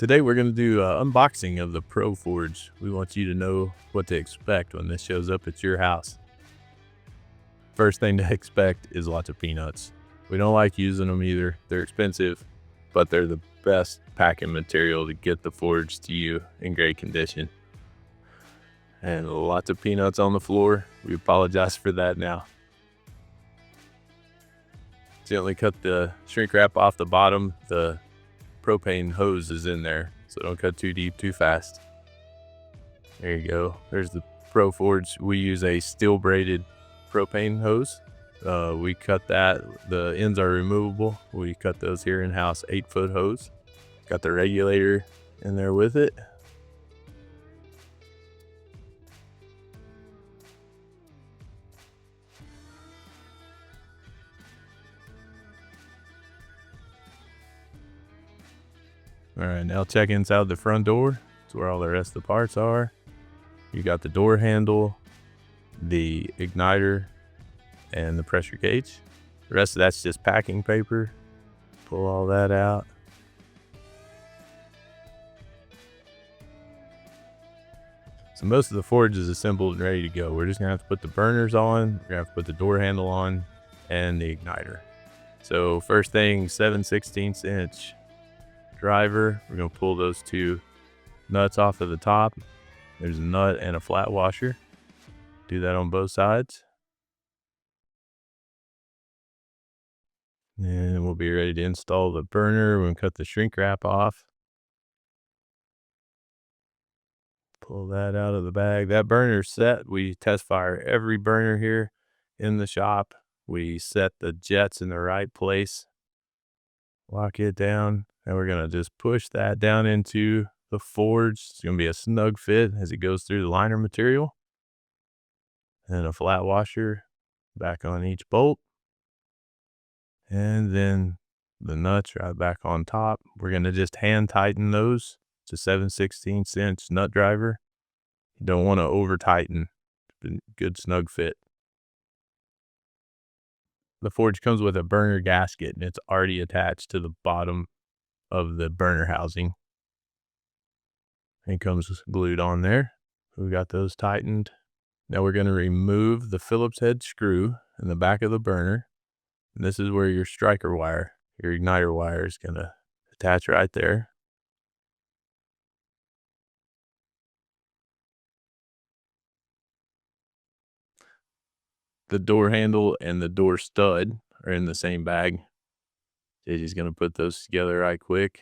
Today we're going to do an unboxing of the Pro Forge. We want you to know what to expect when this shows up at your house. First thing to expect is lots of peanuts. We don't like using them either. They're expensive, but they're the best packing material to get the Forge to you in great condition. And lots of peanuts on the floor. We apologize for that now. Gently cut the shrink wrap off the bottom. The propane hose is in there, so don't cut too deep too fast. There you go. There's the Pro Forge. We use a steel braided propane hose. We cut that. The ends are removable. We cut those here in-house. 8-foot hose. Got the regulator in there with it. All right, now check inside the front door. That's where all the rest of the parts are. You got the door handle, the igniter, and the pressure gauge. The rest of that's just packing paper. Pull all that out. So most of the Forge is assembled and ready to go. We're just gonna have to put the burners on, we're gonna have to put the door handle on, and the igniter. So first thing, 7/16 inch driver. We're going to pull those two nuts off of the top. There's a nut and a flat washer. Do that on both sides. And we'll be ready to install the burner. We're going to cut the shrink wrap off. Pull that out of the bag. That burner's set. We test fire every burner here in the shop. We set the jets in the right place. Lock it down. And we're going to just push that down into the Forge. It's going to be a snug fit as it goes through the liner material. And a flat washer back on each bolt. And then the nuts right back on top. We're going to just hand tighten those. It's a 7/16 inch nut driver. You don't want to over tighten. Good snug fit. The Forge comes with a burner gasket and it's already attached to the bottom of the burner housing. It comes glued on there. We got those tightened. Now we're going to remove the Phillips head screw in the back of the burner. And this is where your striker wire, your igniter wire, is going to attach right there. The door handle and the door stud are in the same bag. JJ's going to put those together right quick.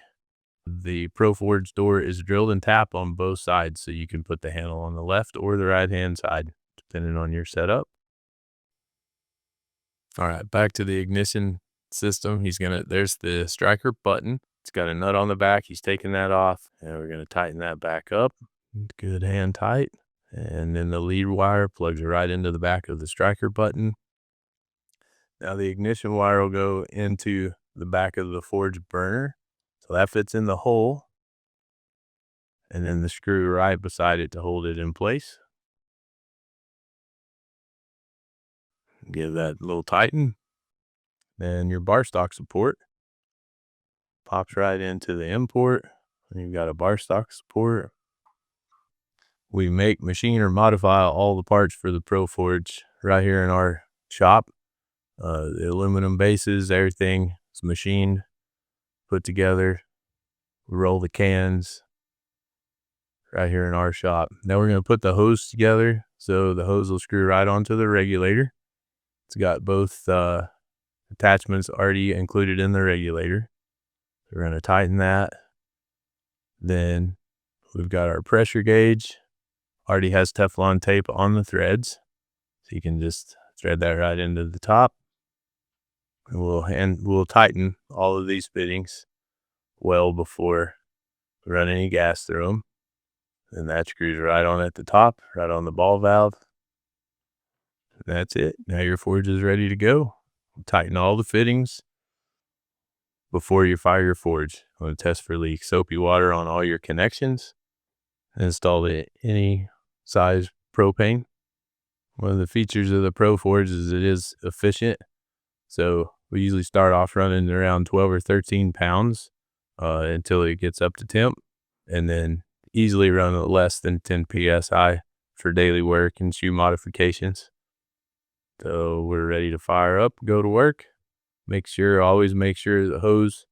The Pro Forge door is drilled and tapped on both sides, so you can put the handle on the left or the right hand side, depending on your setup. All right, back to the ignition system. There's the striker button. It's got a nut on the back. He's taking that off, and we're going to tighten that back up. Good hand tight. And then the lead wire plugs right into the back of the striker button. Now the ignition wire will go into the back of the Forge burner. So that fits in the hole. And then the screw right beside it to hold it in place. Give that a little tighten. Then your bar stock support pops right into the import. And you've got a bar stock support. We make, machine, or modify all the parts for the Pro Forge right here in our shop. The aluminum bases, everything is machined, put together. We roll the cans right here in our shop. Now we're going to put the hose together. So the hose will screw right onto the regulator. It's got both attachments already included in the regulator. So we're going to tighten that. Then we've got our pressure gauge. Already has Teflon tape on the threads. So you can just thread that right into the top. And we'll tighten all of these fittings well before we run any gas through them. And that screws right on at the top, right on the ball valve. And that's it. Now your Forge is ready to go. Tighten all the fittings before you fire your Forge. I'm going to test for leak. Soapy water on all your connections. Install any size propane. One of the features of the Pro Forge is it is efficient. So we usually start off running around 12 or 13 pounds until it gets up to temp. and then easily run at less than 10 psi for daily work and shoe modifications. So we're ready to fire up, go to work. Always make sure the hose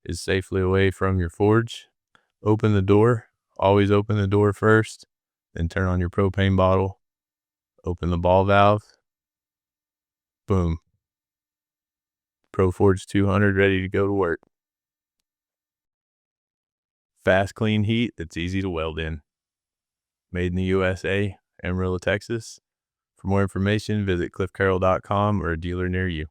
is safely away from your forge. Open the door. Always open the door first, then turn on your propane bottle. Open the ball valve. Boom. ProForge 200 ready to go to work. Fast, clean heat that's easy to weld in. Made in the USA, Amarillo, Texas. For more information, visit cliffcarroll.com or a dealer near you.